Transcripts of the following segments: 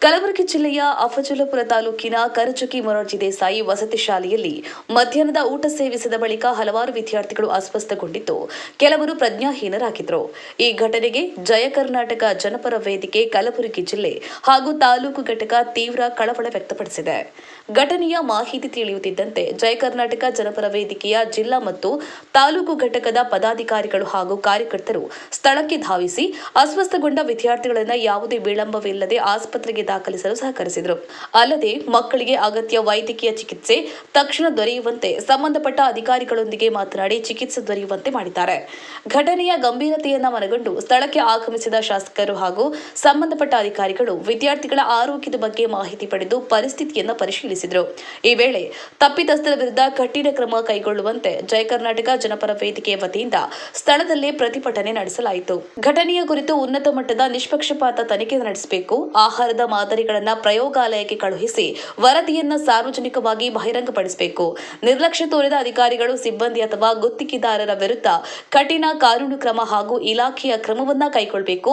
ಕಲಬುರಗಿ ಜಿಲ್ಲೆಯ ಅಫಜಲಪುರ ತಾಲೂಕಿನ ಕರಚುಕಿ ಮೊರಾರ್ಜಿ ದೇಸಾಯಿ ವಸತಿ ಶಾಲೆಯಲ್ಲಿ ಮಧ್ಯಾಹ್ನದ ಊಟ ಸೇವಿಸಿದ ಬಳಿಕ ಹಲವಾರು ವಿದ್ಯಾರ್ಥಿಗಳು ಅಸ್ವಸ್ಥಗೊಂಡಿದ್ದು ಕೆಲವರು ಪ್ರಜ್ಞಾಹೀನರಾಗಿದ್ದರು. ಈ ಘಟನೆಗೆ ಜಯ ಕರ್ನಾಟಕ ಜನಪರ ವೇದಿಕೆ ಕಲಬುರಗಿ ಜಿಲ್ಲೆ ಹಾಗೂ ತಾಲೂಕು ಘಟಕ ತೀವ್ರ ಕಳವಳ ವ್ಯಕ್ತಪಡಿಸಿದೆ. ಘಟನೆಯ ಮಾಹಿತಿ ತಿಳಿಯುತ್ತಿದ್ದಂತೆ ಜಯ ಕರ್ನಾಟಕ ಜನಪರ ವೇದಿಕೆಯ ಜಿಲ್ಲಾ ಮತ್ತು ತಾಲೂಕು ಘಟಕದ ಪದಾಧಿಕಾರಿಗಳು ಹಾಗೂ ಕಾರ್ಯಕರ್ತರು ಸ್ಥಳಕ್ಕೆ ಧಾವಿಸಿ ಅಸ್ವಸ್ಥಗೊಂಡ ವಿದ್ಯಾರ್ಥಿಗಳನ್ನು ಯಾವುದೇ ವಿಳಂಬವಿಲ್ಲದೆ ಆಸ್ಪತ್ರೆಗೆ ದಾಖಲಿಸಲು ಸಹಕರಿಸಿದರು. ಅಲ್ಲದೆ ಮಕ್ಕಳಿಗೆ ಅಗತ್ಯ ವೈದ್ಯಕೀಯ ಚಿಕಿತ್ಸೆ ತಕ್ಷಣ ದೊರೆಯುವಂತೆ ಸಂಬಂಧಪಟ್ಟ ಅಧಿಕಾರಿಗಳೊಂದಿಗೆ ಮಾತನಾಡಿ ಚಿಕಿತ್ಸೆ ದೊರೆಯುವಂತೆ ಮಾಡಿದ್ದಾರೆ. ಘಟನೆಯ ಗಂಭೀರತೆಯನ್ನು ಮನಗಂಡು ಸ್ಥಳಕ್ಕೆ ಆಗಮಿಸಿದ ಶಾಸಕರು ಹಾಗೂ ಸಂಬಂಧಪಟ್ಟ ಅಧಿಕಾರಿಗಳು ವಿದ್ಯಾರ್ಥಿಗಳ ಆರೋಗ್ಯದ ಬಗ್ಗೆ ಮಾಹಿತಿ ಪಡೆದು ಪರಿಸ್ಥಿತಿಯನ್ನು ಪರಿಶೀಲಿಸಿದರು. ಈ ವೇಳೆ ತಪ್ಪಿತಸ್ಥರ ವಿರುದ್ಧ ಕಠಿಣ ಕ್ರಮ ಕೈಗೊಳ್ಳುವಂತೆ ಜಯ ಕರ್ನಾಟಕ ಜನಪರ ವೇದಿಕೆಯ ವತಿಯಿಂದ ಸ್ಥಳದಲ್ಲೇ ಪ್ರತಿಭಟನೆ ನಡೆಸಲಾಯಿತು. ಘಟನೆಯ ಕುರಿತು ಉನ್ನತ ಮಟ್ಟದ ನಿಷ್ಪಕ್ಷಪಾತ ತನಿಖೆ ನಡೆಸಬೇಕು. ಆಹಾರದ ಮಾದರಿಗಳನ್ನು ಪ್ರಯೋಗಾಲಯಕ್ಕೆ ಕಳುಹಿಸಿ ವರದಿಯನ್ನು ಸಾರ್ವಜನಿಕವಾಗಿ ಬಹಿರಂಗಪಡಿಸಬೇಕು. ನಿರ್ಲಕ್ಷ್ಯ ತೋರಿದ ಅಧಿಕಾರಿಗಳು, ಸಿಬ್ಬಂದಿ ಅಥವಾ ಗುತ್ತಿಗೆದಾರರ ವಿರುದ್ಧ ಕಠಿಣ ಕಾನೂನು ಕ್ರಮ ಹಾಗೂ ಇಲಾಖೆಯ ಕ್ರಮವನ್ನು ಕೈಗೊಳ್ಳಬೇಕು.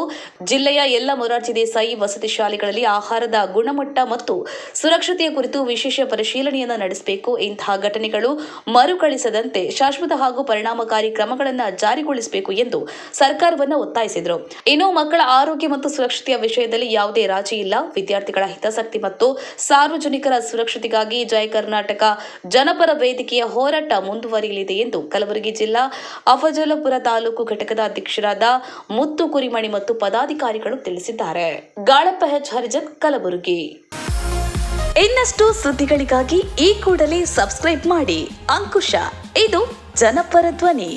ಜಿಲ್ಲೆಯ ಎಲ್ಲ ಮೊರಾರ್ಜಿ ದೇಸಾಯಿ ವಸತಿ ಶಾಲೆಗಳಲ್ಲಿ ಆಹಾರದ ಗುಣಮಟ್ಟ ಮತ್ತು ಸುರಕ್ಷತೆಯ ಕುರಿತು ವಿಶೇಷ ಪರಿಶೀಲನೆಯನ್ನು ನಡೆಸಬೇಕು. ಇಂತಹ ಘಟನೆಗಳು ಮರುಕಳಿಸದಂತೆ ಶಾಶ್ವತ ಹಾಗೂ ಪರಿಣಾಮಕಾರಿ ಕ್ರಮಗಳನ್ನು ಜಾರಿಗೊಳಿಸಬೇಕು ಎಂದು ಸರ್ಕಾರವನ್ನು ಒತ್ತಾಯಿಸಿದರು. ಇನ್ನು ಮಕ್ಕಳ ಆರೋಗ್ಯ ಮತ್ತು ಸುರಕ್ಷತೆಯ ವಿಷಯದಲ್ಲಿ ಯಾವುದೇ ರಾಜಿ ಇಲ್ಲ. ವಿದ್ಯಾರ್ಥಿಗಳ ಹಿತಾಸಕ್ತಿ ಮತ್ತು ಸಾರ್ವಜನಿಕರ ಸುರಕ್ಷತೆಗಾಗಿ ಜಯ ಕರ್ನಾಟಕ ಜನಪರ ವೇದಿಕೆಯ ಹೋರಾಟ ಮುಂದುವರಿಯಲಿದೆ ಎಂದು ಕಲಬುರಗಿ ಜಿಲ್ಲಾ ಅಫಜಲಪುರ ತಾಲೂಕು ಘಟಕದ ಅಧ್ಯಕ್ಷರಾದ ಮುತ್ತು ಕುರಿಮಣಿ ಮತ್ತು ಪದಾಧಿಕಾರಿಗಳು ತಿಳಿಸಿದ್ದಾರೆ. ಗಾಳಪ್ಪ ಎಚ್ ಹರಿಜನ್, ಕಲಬುರಗಿ. ಇನ್ನಷ್ಟು ಸುದ್ದಿಗಳಿಗಾಗಿ ಈ ಕೂಡಲೇ ಸಬ್ಸ್ಕ್ರೈಬ್ ಮಾಡಿ. ಅಂಕುಶ, ಇದು ಜನಪರ ಧ್ವನಿ.